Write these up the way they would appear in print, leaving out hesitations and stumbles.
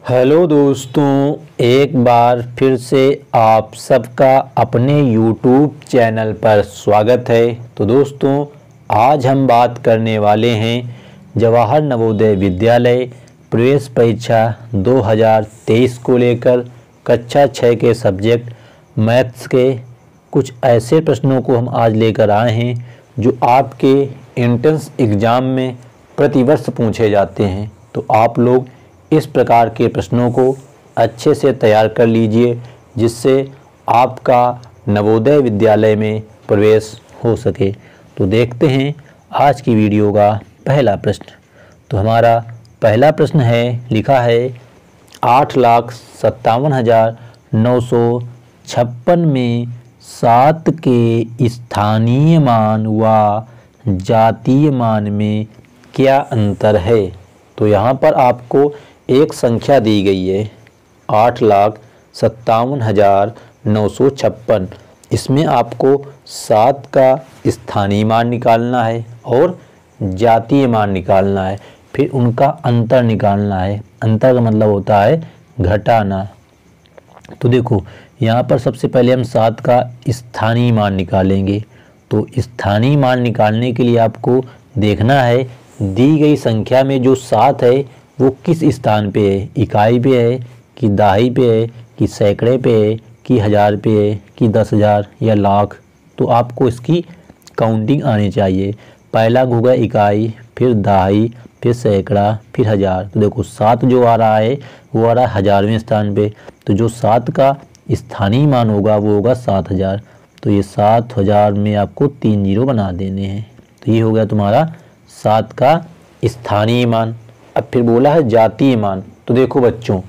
Hello दोस्तों, एक बार फिर से आप सबका अपने YouTube चैनल पर स्वागत है। तो दोस्तों, आज हम बात करने वाले हैं जवाहर नवोदय विद्यालय प्रवेश परीक्षा 2023 को लेकर कक्षा 6 के सब्जेक्ट मैथ्स के कुछ ऐसे प्रश्नों को हम आज लेकर आए हैं जो आपके एंट्रेंस एग्ज़ाम में प्रतिवर्ष पूछे जाते हैं। तो आप लोग इस प्रकार के प्रश्नों को अच्छे से तैयार कर लीजिए, जिससे आपका नवोदय विद्यालय में प्रवेश हो सके। तो देखते हैं आज की वीडियो का पहला प्रश्न। तो हमारा पहला प्रश्न है, लिखा है 8,57,956 में 7 के स्थानीय मान व जातीय मान में क्या अंतर है। तो यहाँ पर आपको एक संख्या दी गई है 8,57,956। इसमें आपको 7 का स्थानीय मान निकालना है और जातीय मान निकालना है, फिर उनका अंतर निकालना है। अंतर का मतलब होता है घटाना। तो देखो, यहाँ पर सबसे पहले हम 7 का स्थानीय मान निकालेंगे। तो स्थानीय मान निकालने के लिए आपको देखना है दी गई संख्या में जो 7 है वो किस स्थान पे है, इकाई पे है कि दहाई पे है कि सैकड़े पे है कि हज़ार पे है कि 10,000 या लाख। तो आपको इसकी काउंटिंग आनी चाहिए। पहला होगा इकाई, फिर दहाई, फिर सैकड़ा, फिर हज़ार। तो देखो 7 जो आ रहा है वो आ रहा है 1000वें स्थान पे। तो जो 7 का स्थानीय मान होगा वो होगा 7000। तो ये 7000 में आपको 3 जीरो बना देने हैं। तो ये हो गया तुम्हारा 7 का स्थानीय मान। अब फिर बोला है जातीय मान। तो देखो बच्चों,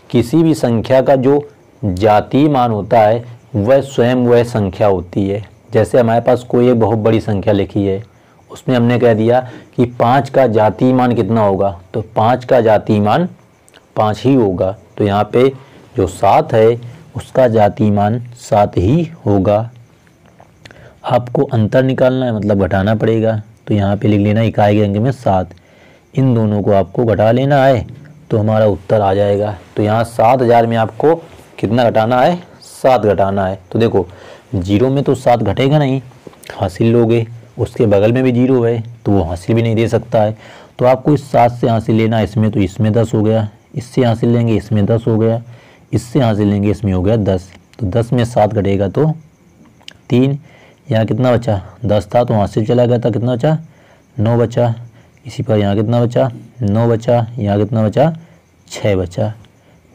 किसी भी संख्या का जो जातीय मान होता है वह स्वयं वह संख्या होती है। जैसे हमारे पास कोई एक बहुत बड़ी संख्या लिखी है, उसमें हमने कह दिया कि 5 का जातीय मान कितना होगा, तो 5 का जातीय मान 5 ही होगा। तो यहाँ पे जो 7 है उसका जातीय मान 7 ही होगा। आपको अंतर निकालना है, मतलब घटाना पड़ेगा। तो यहाँ पे लिख लेना इकाई के अंक में 7, इन दोनों को आपको घटा लेना है तो हमारा उत्तर आ जाएगा। तो यहाँ 7000 में आपको कितना घटाना है, 7 घटाना है। तो देखो जीरो में तो 7 घटेगा नहीं, हासिल लोगे। उसके बगल में भी जीरो है तो वो हासिल भी नहीं दे सकता है। तो आपको इस 7 से हासिल लेना है इसमें, तो इसमें 10 हो गया। इससे हासिल लेंगे इसमें 10 हो गया। इससे हासिल लेंगे इसमें हो गया 10। तो 10 में 7 घटेगा तो 3। यहाँ कितना बचा, 10 था तो हासिल चला गया था, कितना बचा 9 बचा। इसी पर यहाँ कितना बचा 9 बचा। यहाँ कितना बचा 6 बचा।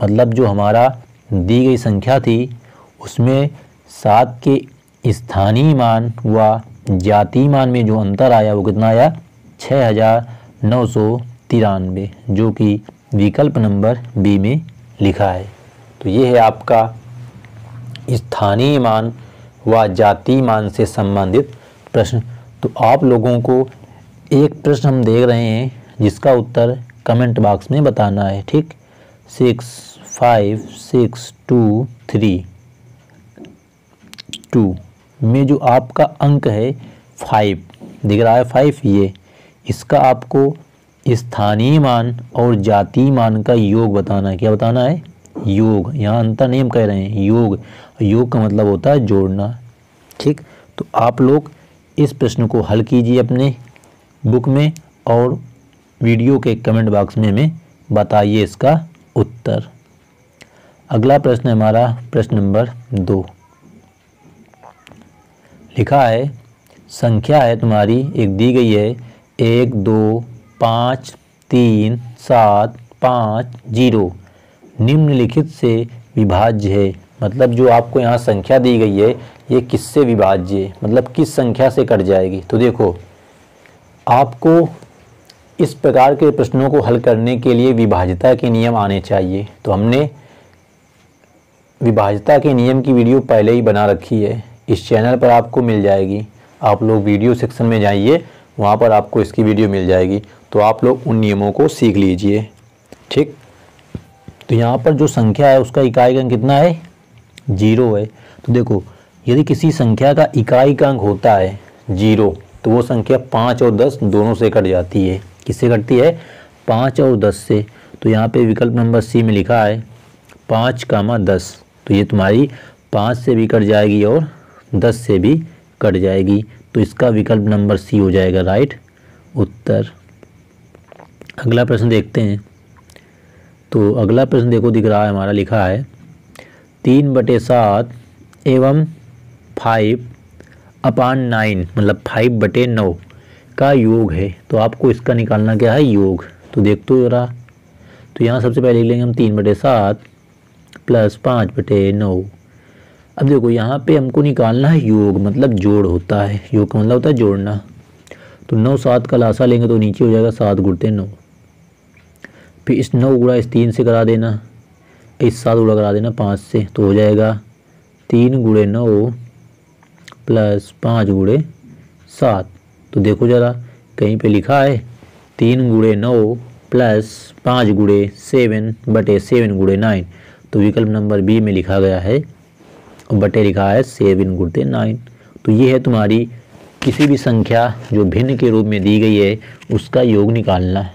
मतलब जो हमारा दी गई संख्या थी उसमें 7 के स्थानीय मान व जातीय मान में जो अंतर आया वो कितना आया 6,993, जो कि विकल्प नंबर बी में लिखा है। तो ये है आपका स्थानीय मान व जातीय मान से संबंधित प्रश्न। तो आप लोगों को एक प्रश्न हम देख रहे हैं जिसका उत्तर कमेंट बॉक्स में बताना है, ठीक। 6, 5, 6, 2, 3, 2 में जो आपका अंक है 5 दिख रहा है, 5 ये, इसका आपको स्थानीय मान और जातीय मान का योग बताना है। क्या बताना है, योग। यहाँ अंतर नहीं हम कह रहे हैं, योग। योग का मतलब होता है जोड़ना, ठीक। तो आप लोग इस प्रश्न को हल कीजिए अपने बुक में और वीडियो के कमेंट बॉक्स में हमें बताइए इसका उत्तर। अगला प्रश्न है हमारा प्रश्न नंबर 2। लिखा है संख्या है तुम्हारी एक दी गई है 1, 2, 5, 3, 7, 5, 0 निम्नलिखित से विभाज्य है। मतलब जो आपको यहाँ संख्या दी गई है ये किससे विभाज्य है, मतलब किस संख्या से कट जाएगी। तो देखो, आपको इस प्रकार के प्रश्नों को हल करने के लिए विभाज्यता के नियम आने चाहिए। तो हमने विभाज्यता के नियम की वीडियो पहले ही बना रखी है, इस चैनल पर आपको मिल जाएगी। आप लोग वीडियो सेक्शन में जाइए, वहाँ पर आपको इसकी वीडियो मिल जाएगी। तो आप लोग उन नियमों को सीख लीजिए, ठीक। तो यहाँ पर जो संख्या है उसका इकाई का अंक कितना है, 0 है। तो देखो, यदि किसी संख्या का इकाई का अंक होता है 0 तो वो संख्या 5 और 10 दोनों से कट जाती है। किससे कटती है, 5 और 10 से। तो यहाँ पे विकल्प नंबर सी में लिखा है 5, 10, तो ये तुम्हारी 5 से भी कट जाएगी और 10 से भी कट जाएगी, तो इसका विकल्प नंबर सी हो जाएगा राइट उत्तर। अगला प्रश्न देखते हैं। तो अगला प्रश्न देखो दिख रहा है हमारा, लिखा है 3/7 एवं 5/9 मतलब 5/9 का योग है। तो आपको इसका निकालना क्या है, योग। तो देख तो जरा, तो यहाँ सबसे पहले लिख लेंगे हम 3/7 प्लस 5/9। अब देखो यहाँ पे हमको निकालना है योग, मतलब जोड़ होता है, योग का मतलब होता है जोड़ना। तो 9 7 का लासा लेंगे तो नीचे हो जाएगा 7 गुणते 9, फिर इस 9 गुणा इस 3 से करा देना, इस 7 गुणा करा देना 5 से, तो हो जाएगा 3×9 प्लस 5×7। तो देखो ज़रा कहीं पे लिखा है 3×9 प्लस 5×7/7×9, तो विकल्प नंबर बी में लिखा गया है और बटे लिखा है 7×9। तो ये है तुम्हारी किसी भी संख्या जो भिन्न के रूप में दी गई है उसका योग निकालना है।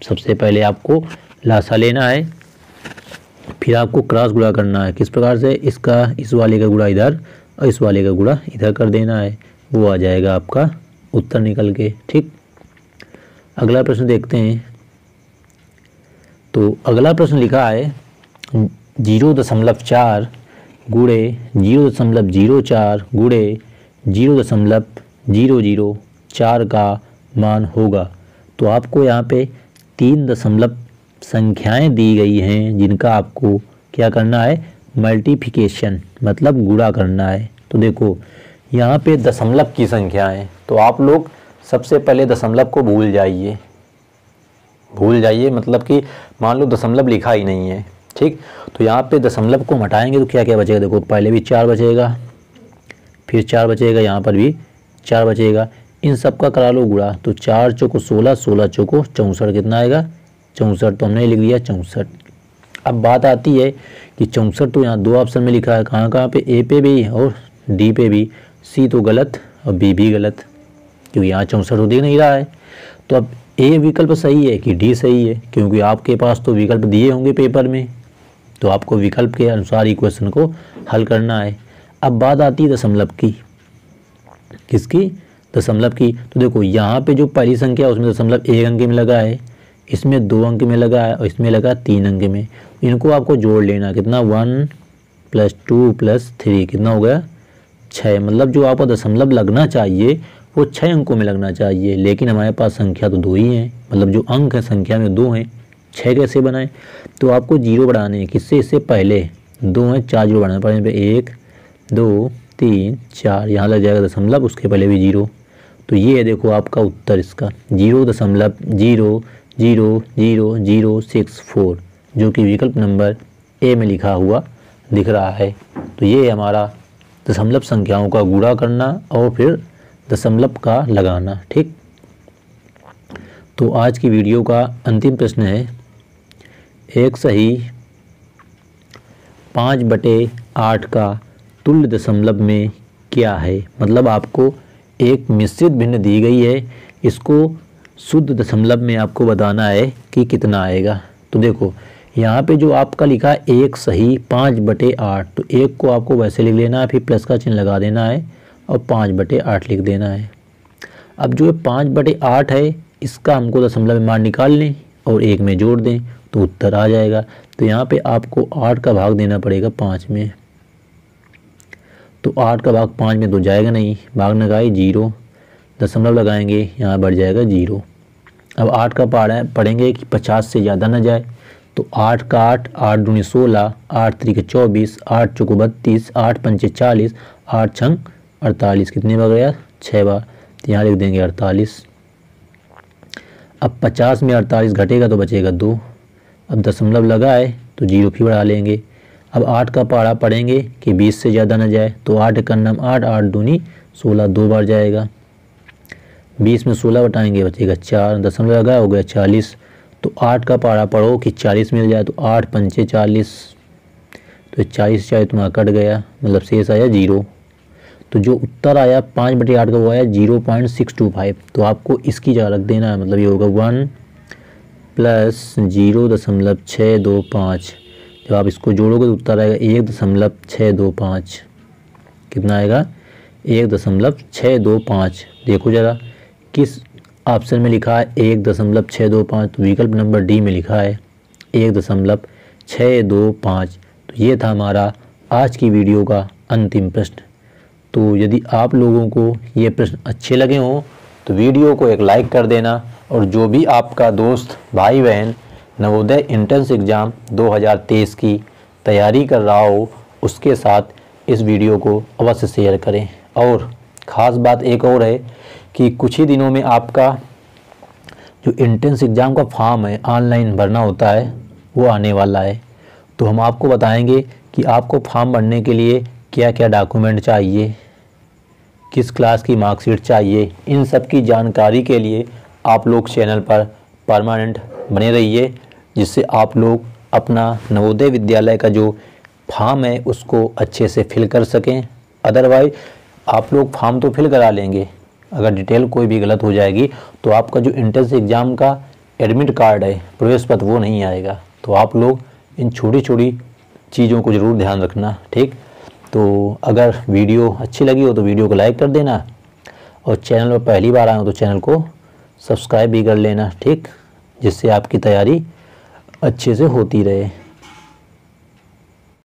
सबसे पहले आपको लासा लेना है, फिर आपको क्रॉस गुणा करना है। किस प्रकार से, इसका इस वाले का गुणा इधर और इस वाले का गुणा इधर कर देना है, वो आ जाएगा आपका उत्तर निकल के। ठीक, अगला प्रश्न देखते हैं। तो अगला प्रश्न लिखा है 0.4 गुणे 0.04 गुणे 0.004 का मान होगा। तो आपको यहाँ पे 3 दशमलव संख्याएं दी गई हैं जिनका आपको क्या करना है, मल्टीप्लिकेशन मतलब गुणा करना है। तो देखो यहाँ पे दशमलव की संख्या है, तो आप लोग सबसे पहले दशमलव को भूल जाइए मतलब कि मान लो दशमलव लिखा ही नहीं है। ठीक, तो यहाँ पे दशमलव को हटाएंगे तो क्या क्या बचेगा, देखो पहले भी 4 बचेगा, फिर 4 बचेगा, यहाँ पर भी 4 बचेगा, इन सब का करा लो गुणा। तो 4 चौको 16, 16 चौको 64, कितना आएगा 64, तो हमने लिख दिया 64। अब बात आती है कि 64 तो यहाँ 2 ऑप्शन में लिखा है, कहाँ कहाँ पे, ए पे भी और डी पे भी, सी तो गलत और बी भी गलत, क्योंकि यहाँ 64 तो दिख नहीं रहा है। तो अब ए विकल्प सही है कि डी सही है, क्योंकि आपके पास तो विकल्प दिए होंगे पेपर में, तो आपको विकल्प के अनुसार इक्वेशन को हल करना है। अब बात आती है दशमलव की, किसकी, दशमलव की। तो देखो यहाँ पे जो पहली संख्या है उसमें दशमलव 1 अंक में लगा है, इसमें 2 अंक में लगा है और इसमें लगा 3 अंक में। इनको आपको जोड़ लेना, कितना 1 + 2 + 3 कितना हो गया 6, मतलब जो आपको दशमलव लगना चाहिए वो 6 अंकों में लगना चाहिए, लेकिन हमारे पास संख्या तो 2 ही है, मतलब जो अंक है संख्या में 2 हैं, 6 कैसे बनाएं। तो आपको 0 बढ़ाने हैं, किससे, इससे पहले 2 हैं 4 0 बढ़ाने पड़ेंगे, 1 2 3 4, यहाँ लग जाएगा दशमलव, उसके पहले भी 0। तो ये है देखो आपका उत्तर इसका 0.0000064, जो कि विकल्प नंबर ए में लिखा हुआ दिख रहा है। तो ये है हमारा दशमलव संख्याओं का गुणा करना और फिर दशमलव का लगाना। ठीक, तो आज की वीडियो का अंतिम प्रश्न है, एक सही 5/8 का तुल्य दशमलव में क्या है। मतलब आपको एक मिश्रित भिन्न दी गई है, इसको शुद्ध दशमलव में आपको बताना है कि कितना आएगा। तो देखो यहाँ पे जो आपका लिखा है एक सही 5/8, तो एक को आपको वैसे लिख लेना है, फिर प्लस का चिन्ह लगा देना है और 5/8 लिख देना है। अब जो 5/8 है इसका हमको दशमलव में मान निकाल लें और 1 में जोड़ दें तो उत्तर आ जाएगा। तो यहाँ पे आपको 8 का भाग देना पड़ेगा 5 में, तो 8 का भाग 5 में तो जाएगा नहीं, भाग लगाए 0, दशमलव लगाएंगे यहाँ बढ़ जाएगा 0। अब 8 का पढ़ेंगे कि 50 से ज़्यादा ना जाए, तो 8 का 8, 8 दूनी 16, 8 त्रिके 24, 8 चौको 32, 8 पंचे 40, 8 छंग 48, कितने बार गया 6 बार, तो यहाँ लिख देंगे 48। अब 50 में 48 घटेगा तो बचेगा 2, अब दशमलव लगा है तो 0 फिर बढ़ा लेंगे। अब 8 का पहाड़ा पढ़ेंगे कि 20 से ज़्यादा ना जाए, तो 8 का नाम 8, 8 दूनी 16, 2 बार जाएगा। 20 में 16 बटाएंगे बचेगा 4, दशमलव लगा हो गया 40। तो 8 का पहाड़ा पढ़ो कि 40 मिल जाए, तो 8 पंचे 40, तो 40 40 तुम्हारा कट गया, मतलब शेष आया 0। तो जो उत्तर आया 5/8 का वो आया 0.625। तो आपको इसकी जगह रख देना है, मतलब ये होगा 1 प्लस 0.625। जब आप इसको जोड़ोगे तो उत्तर आएगा 1.625। कितना आएगा? 1.625। देखो ज़रा किस ऑप्शन में लिखा है 1.625, तो विकल्प नंबर डी में लिखा है 1.625। तो ये था हमारा आज की वीडियो का अंतिम प्रश्न। तो यदि आप लोगों को ये प्रश्न अच्छे लगे हों तो वीडियो को एक लाइक कर देना, और जो भी आपका दोस्त भाई बहन नवोदय एंट्रेंस एग्ज़ाम 2023 की तैयारी कर रहा हो उसके साथ इस वीडियो को अवश्य शेयर करें। और ख़ास बात एक और है कि कुछ ही दिनों में आपका जो एंट्रेंस एग्ज़ाम का फॉर्म है ऑनलाइन भरना होता है वो आने वाला है। तो हम आपको बताएंगे कि आपको फॉर्म भरने के लिए क्या क्या डॉक्यूमेंट चाहिए, किस क्लास की मार्कशीट चाहिए, इन सब की जानकारी के लिए आप लोग चैनल पर परमानेंट बने रहिए, जिससे आप लोग अपना नवोदय विद्यालय का जो फॉर्म है उसको अच्छे से फिल कर सकें। अदरवाइज आप लोग फॉर्म तो फिल करा लेंगे, अगर डिटेल कोई भी गलत हो जाएगी तो आपका जो एंट्रेंस एग्ज़ाम का एडमिट कार्ड है, प्रवेश पत्र, वो नहीं आएगा। तो आप लोग इन छोटी छोटी चीज़ों को ज़रूर ध्यान रखना, ठीक। तो अगर वीडियो अच्छी लगी हो तो वीडियो को लाइक कर देना, और चैनल पर पहली बार आए हो तो चैनल को सब्सक्राइब भी कर लेना, ठीक, जिससे आपकी तैयारी अच्छे से होती रहे।